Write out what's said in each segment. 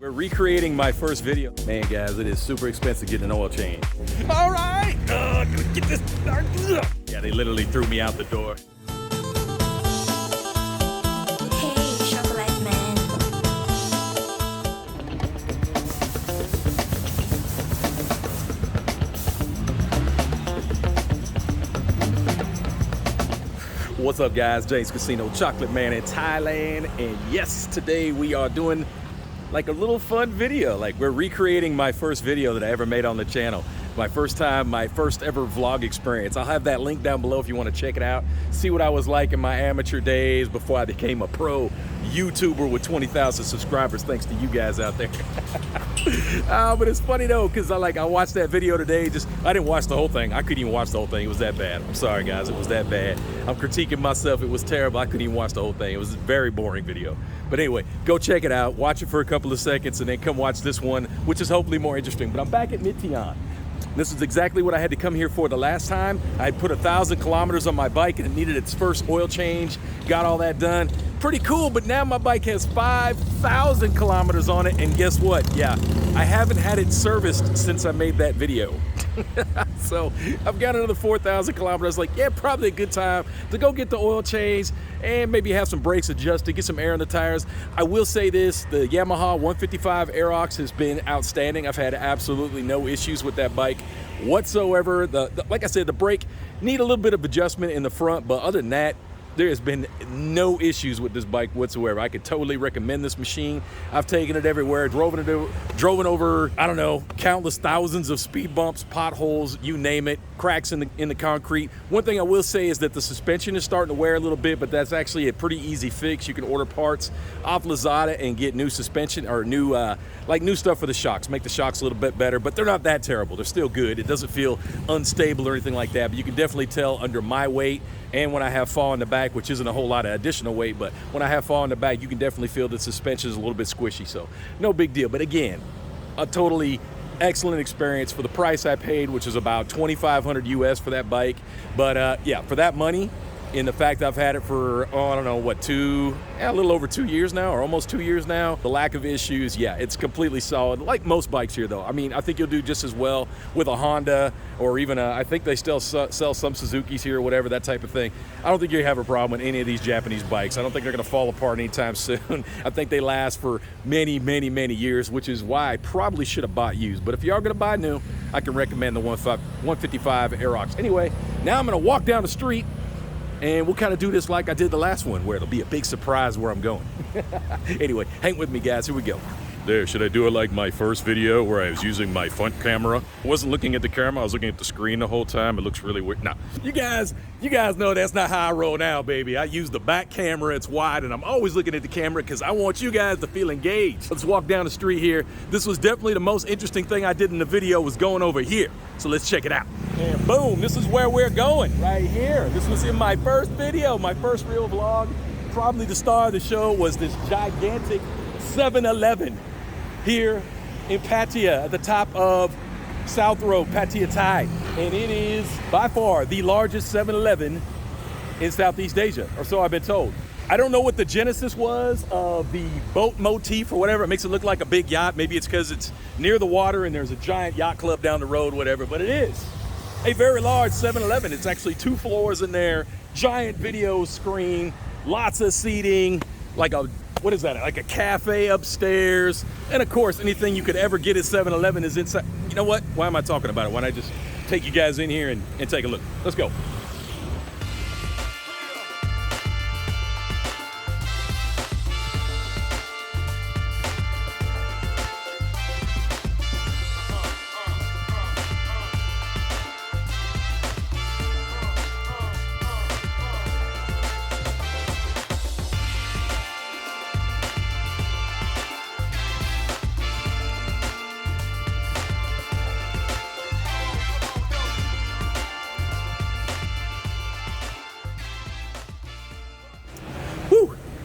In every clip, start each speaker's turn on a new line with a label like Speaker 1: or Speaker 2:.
Speaker 1: We're recreating my first video. Man, guys, it is super expensive getting an oil change. All right, get this. Yeah, they literally threw me out the door.
Speaker 2: Hey, chocolate man.
Speaker 1: What's up, guys? James Casino, Chocolate Man in Thailand. And yes, today we are doing like a little fun video. Like, we're recreating my first video that I ever made on the channel. My first time, my first ever vlog experience. I'll have that link down below if you want to check it out. See what I was like in my amateur days before I became a pro YouTuber with 20,000 subscribers, thanks to you guys out there. But it's funny though, because I watched that video today. I didn't watch the whole thing. I couldn't even watch the whole thing. It was that bad. I'm sorry, guys. It was that bad. I'm critiquing myself. It was terrible. I couldn't even watch the whole thing. It was a very boring video. But anyway, go check it out. Watch it for a couple of seconds and then come watch this one, which is hopefully more interesting. But I'm back at Mityon. This is exactly what I had to come here for the last time. I had put 1,000 kilometers on my bike and it needed its first oil change. Got all that done. Pretty cool, but now my bike has 5,000 kilometers on it, and guess what? Yeah, I haven't had it serviced since I made that video. So I've got another 4,000 kilometers. Like, yeah, probably a good time to go get the oil change and maybe have some brakes adjusted, get some air in the tires. I will say this, the Yamaha 155 Aerox has been outstanding. I've had absolutely no issues with that bike whatsoever. Like I said, the brake need a little bit of adjustment in the front, but other than that, there has been no issues with this bike whatsoever. I could totally recommend this machine. I've taken it everywhere, driven over, I don't know, countless thousands of speed bumps, potholes, you name it, cracks in the concrete. One thing I will say is that the suspension is starting to wear a little bit, but that's actually a pretty easy fix. You can order parts off Lazada and get new suspension or new stuff for the shocks, make the shocks a little bit better, but they're not that terrible. They're still good. It doesn't feel unstable or anything like that, but you can definitely tell under my weight and when I have fall in the back, which isn't a whole lot of additional weight, but when I have fall in the back, you can definitely feel the suspension is a little bit squishy, so no big deal. But again, a totally excellent experience for the price I paid, which is about 2,500 US for that bike. But yeah, for that money, in the fact I've had it for, I don't know, what, a little over 2 years now, or almost 2 years now. The lack of issues, yeah, it's completely solid. Like most bikes here, though. I mean, I think you'll do just as well with a Honda, or even I think they still sell some Suzukis here, or whatever, that type of thing. I don't think you have a problem with any of these Japanese bikes. I don't think they're going to fall apart anytime soon. I think they last for many, many, many years, which is why I probably should have bought used. But if you are going to buy new, I can recommend the 155 Aerox. Anyway, now I'm going to walk down the street, and we'll kind of do this like I did the last one, where it'll be a big surprise where I'm going. Anyway, hang with me, guys. Here we go. There, should I do it like my first video where I was using my front camera? I wasn't looking at the camera, I was looking at the screen the whole time. It looks really weird. Now, you guys know that's not how I roll now, baby. I use the back camera, it's wide, and I'm always looking at the camera because I want you guys to feel engaged. Let's walk down the street here. This was definitely the most interesting thing I did in the video, was going over here. So let's check it out. And boom, this is where we're going, right here. This was in my first video, my first real vlog. Probably the star of the show was this gigantic 7-Eleven here in Pattaya at the top of South Road, Pattaya, Thai. And it is by far the largest 7-Eleven in Southeast Asia, or so I've been told. I don't know what the genesis was of the boat motif or whatever. It makes it look like a big yacht. Maybe it's because it's near the water and there's a giant yacht club down the road, whatever, but it is a very large 7-Eleven. It's actually 2 floors in there, giant video screen, lots of seating, like a, what is that, like a cafe upstairs. And of course, anything you could ever get at 7-Eleven is inside. You know what? Why am I talking about it? Why don't I just take you guys in here and take a look? Let's go.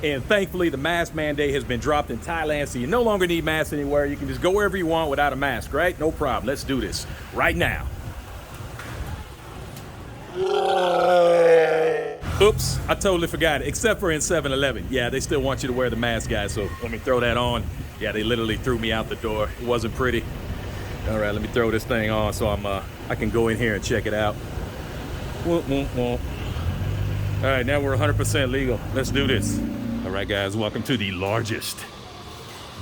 Speaker 1: And thankfully, the mask mandate has been dropped in Thailand, so you no longer need masks anywhere. You can just go wherever you want without a mask, right? No problem. Let's do this right now. Oops, I totally forgot it, except for in 7-Eleven. Yeah, they still want you to wear the mask, guys, so let me throw that on. Yeah, they literally threw me out the door. It wasn't pretty. All right, let me throw this thing on so I can go in here and check it out. All right, now we're 100% legal. Let's do this. All right, guys, welcome to the largest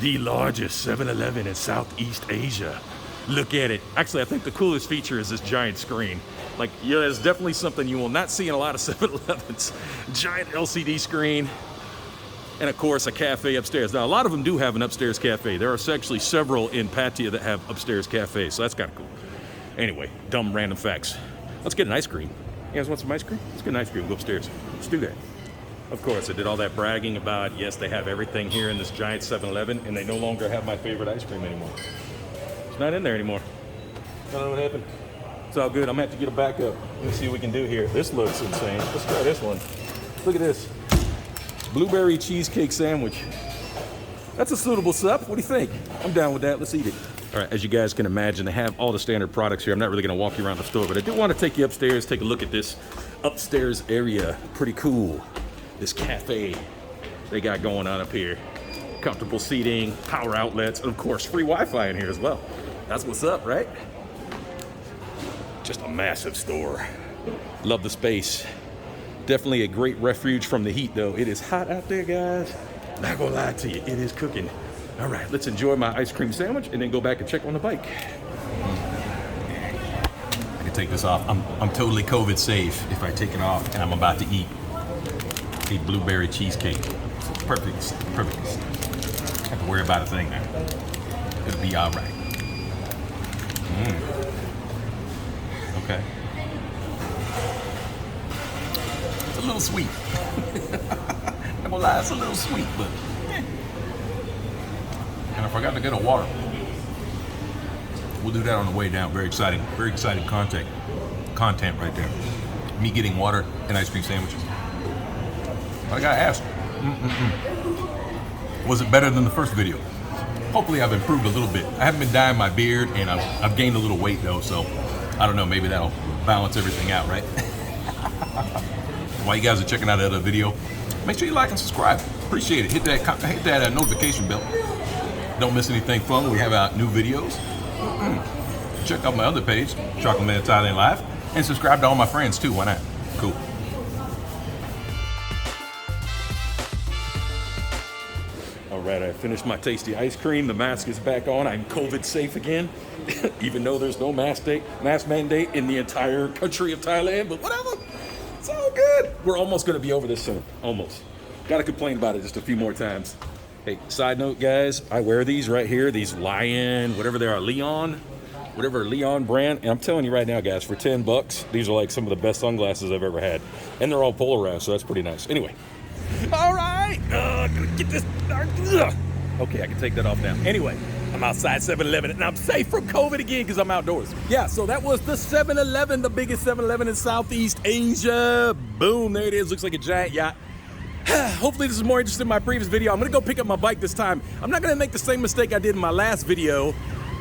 Speaker 1: 7-Eleven in Southeast Asia. Look at it. Actually, I think the coolest feature is this giant screen. Like, yeah, there's definitely something you will not see in a lot of 7-Elevens. Giant LCD screen. And of course, a cafe upstairs. Now, a lot of them do have an upstairs cafe. There are actually several in Pattaya that have upstairs cafes, so that's kind of cool. Anyway, dumb random facts. Let's get an ice cream. You guys want some ice cream? Let's get an ice cream, go upstairs. Let's do that. Of course, I did all that bragging about, yes, they have everything here in this giant 7-Eleven, and they no longer have my favorite ice cream anymore. It's not in there anymore. I don't know what happened. It's all good. I'm gonna have to get a backup. Let's see what we can do here. This looks insane. Let's try this one. Look at this. Blueberry cheesecake sandwich. That's a suitable sup. What do you think? I'm down with that. Let's eat it. All right, as you guys can imagine, they have all the standard products here. I'm not really gonna walk you around the store, but I do want to take you upstairs, take a look at this upstairs area. Pretty cool. This cafe they got going on up here. Comfortable seating, power outlets, and of course, free Wi-Fi in here as well. That's what's up, right? Just a massive store. Love the space. Definitely a great refuge from the heat, though. It is hot out there, guys. Not gonna lie to you, it is cooking. All right, let's enjoy my ice cream sandwich and then go back and check on the bike. I can take this off. I'm totally COVID safe if I take it off, and I'm about to eat a blueberry cheesecake. Perfect. I don't have to worry about a thing now. It'll be all right. Okay. It's a little sweet. I'm gonna lie, it's a little sweet, but and I forgot to get a water. We'll do that on the way down. Very exciting content right there. Me getting water and ice cream sandwiches. I gotta ask, was it better than the first video? Hopefully I've improved a little bit. I haven't been dyeing my beard, and I've gained a little weight though, so I don't know, maybe that'll balance everything out, right? While you guys are checking out the other video, make sure you like and subscribe. Appreciate it. Hit that notification bell. Don't miss anything fun when we have out new videos. Check out my other page, Chocolate Man in Thailand Live, and subscribe to all my friends too. Why not? Cool. All right, I finished my tasty ice cream. The mask is back on. I'm COVID safe again, even though there's no mask mandate in the entire country of Thailand, but whatever. It's all good. We're almost going to be over this soon. Almost. Got to complain about it just a few more times. Hey, side note, guys, I wear these right here, these Lion, whatever they are, Leon brand. And I'm telling you right now, guys, for $10, these are like some of the best sunglasses I've ever had. And they're all polarized, so that's pretty nice. Anyway. All right. Gonna get this. Okay, I can take that off now. Anyway, I'm outside 7-Eleven, and I'm safe from COVID again because I'm outdoors. Yeah, so that was the 7-Eleven, the biggest 7-Eleven in Southeast Asia. Boom, there it is. Looks like a giant yacht. Hopefully this is more interesting in my previous video. I'm gonna go pick up my bike this time. I'm not gonna make the same mistake I did in my last video.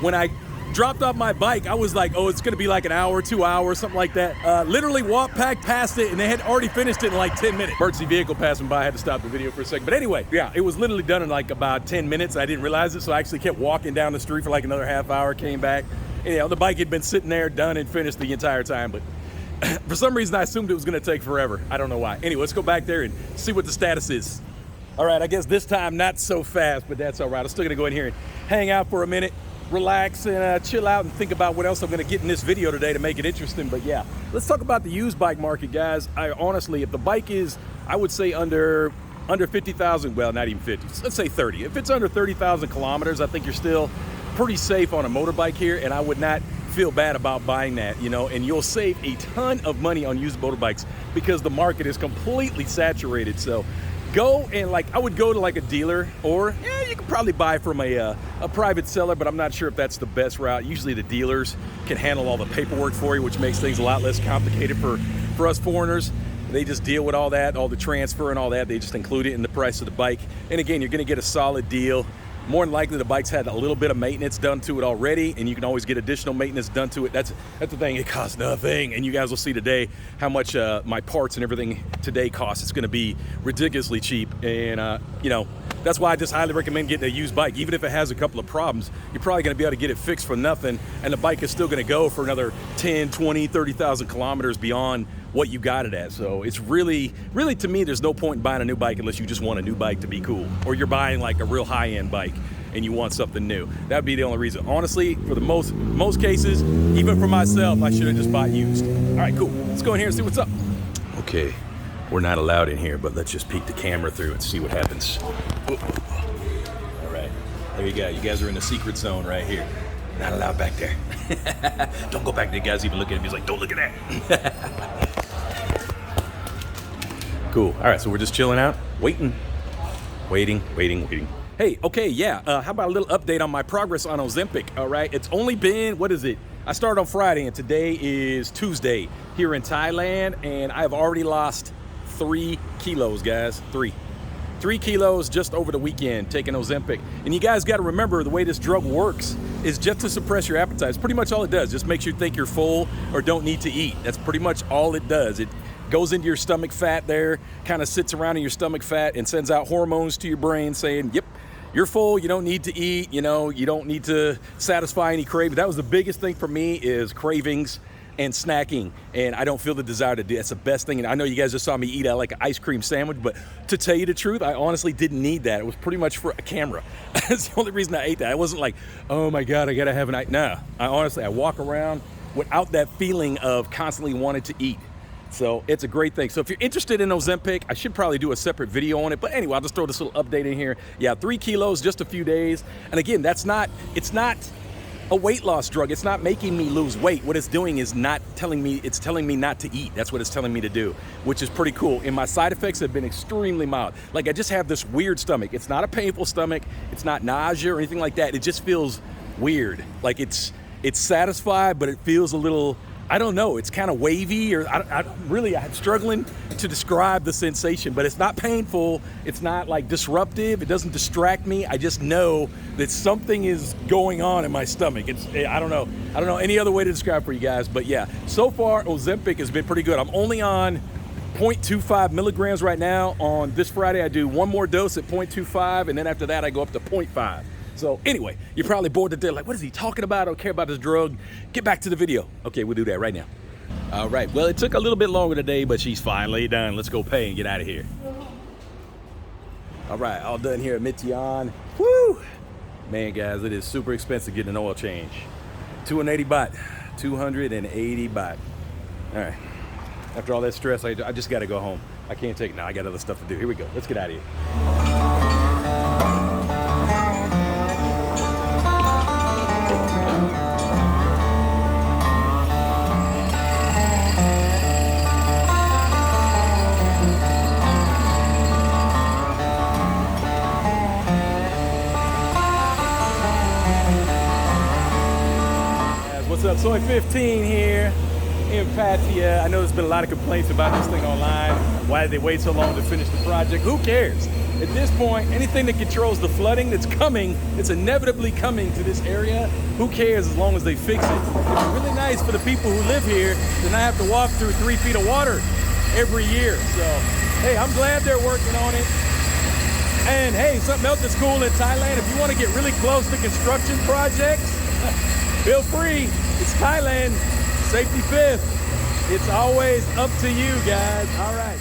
Speaker 1: When I dropped off my bike, I was like, oh, it's gonna be like an hour, 2 hours, something like that. Literally walked past it, and they had already finished it in like 10 minutes. Emergency vehicle passing by, I had to stop the video for a second. But anyway, yeah, it was literally done in like about 10 minutes. I didn't realize it, so I actually kept walking down the street for like another half hour, came back. And, you know, the bike had been sitting there, done and finished the entire time, but for some reason, I assumed it was gonna take forever. I don't know why. Anyway, let's go back there and see what the status is. All right, I guess this time not so fast, but that's all right. I'm still gonna go in here and hang out for a minute, relax and chill out and think about what else I'm gonna get in this video today to make it interesting. But yeah, let's talk about the used bike market, guys. I honestly, if the bike is, I would say under 50,000, well, not even 50, let's say 30. If it's under 30,000 kilometers, I think you're still pretty safe on a motorbike here, and I would not feel bad about buying that, you know, and you'll save a ton of money on used motorbikes because the market is completely saturated. So go and I would go to like a dealer, or yeah, you can probably buy from a private seller, but I'm not sure if that's the best route. Usually the dealers can handle all the paperwork for you, which makes things a lot less complicated for us foreigners. They just deal with all that, all the transfer and all that. They just include it in the price of the bike. And again, you're gonna get a solid deal. More than likely, the bike's had a little bit of maintenance done to it already, and you can always get additional maintenance done to it. That's the thing, it costs nothing. And you guys will see today how much my parts and everything today costs. It's gonna be ridiculously cheap. And you know, that's why I just highly recommend getting a used bike. Even if it has a couple of problems, you're probably gonna be able to get it fixed for nothing, and the bike is still gonna go for another 10, 20, 30,000 kilometers beyond what you got it at. So it's really, to me, there's no point in buying a new bike unless you just want a new bike to be cool, or you're buying like a real high-end bike and you want something new. That'd be the only reason. Honestly, for the most cases, even for myself, I should have just bought used. All right, cool. Let's go in here and see what's up. Okay, we're not allowed in here, but let's just peek the camera through and see what happens. All right, there you go. You guys are in the secret zone right here. Not allowed back there. Don't go back there. Guys even look at him. He's like, don't look at that. Cool. All right, so we're just chilling out, waiting. Hey, okay, yeah, how about a little update on my progress on Ozempic, all right? It's only been, what is it? I started on Friday, and today is Tuesday here in Thailand, and I've already lost 3 kilos, guys, 3 kilos just over the weekend taking Ozempic. And you guys got to remember, the way this drug works is just to suppress your appetite. It's pretty much all it does. Just makes you think you're full or don't need to eat. That's pretty much all it does. It goes into your stomach fat there, kind of sits around in your stomach fat and sends out hormones to your brain saying, yep, you're full, you don't need to eat, you know, you don't need to satisfy any cravings. That was the biggest thing for me, is cravings and snacking, and I don't feel the desire to do. That's the best thing. And I know you guys just saw me eat like an ice cream sandwich, but to tell you the truth, I honestly didn't need that. It was pretty much for a camera. That's the only reason I ate that. I wasn't like, oh my God, I gotta have an ice. No, I walk around without that feeling of constantly wanting to eat. So it's a great thing. So if you're interested in Ozempic, I should probably do a separate video on it. But anyway, I'll just throw this little update in here. Yeah, 3 kilos, just a few days. And again, it's not a weight loss drug. It's not making me lose weight. What it's doing is telling me not to eat. That's what it's telling me to do, which is pretty cool. And my side effects have been extremely mild. Like, I just have this weird stomach. It's not a painful stomach. It's not nausea or anything like that. It just feels weird. Like it's satisfied, but it feels a little, I don't know, it's kind of wavy, or I'm struggling to describe the sensation, but it's not painful. It's not like disruptive. It doesn't distract me. I just know that something is going on in my stomach. I don't know any other way to describe it for you guys, but yeah, so far Ozempic has been pretty good. I'm only on 0.25 milligrams right now. On this Friday, I do one more dose at 0.25, and then after that, I go up to 0.5. So anyway, you're probably bored to death, like, what is he talking about? I don't care about this drug. Get back to the video. Okay, we'll do that right now. All right, well, it took a little bit longer today, but she's finally done. Let's go pay and get out of here. All right, all done here at Mityon. Woo! Man, guys, it is super expensive getting an oil change. 280 baht, 280 baht. All right, after all that stress, I just gotta go home. I can't take it now. I got other stuff to do. Here we go. Let's get out of here. What's up, Soy 15 here in Pattaya. I know there's been a lot of complaints about this thing online. Why did they wait so long to finish the project? Who cares? At this point, anything that controls the flooding that's coming, it's inevitably coming to this area. Who cares as long as they fix it? It's really nice for the people who live here to not have to walk through 3 feet of water every year. So, hey, I'm glad they're working on it. And hey, something else that's cool in Thailand, if you want to get really close to construction projects, feel free. It's Thailand, safety fifth. It's always up to you, guys. All right.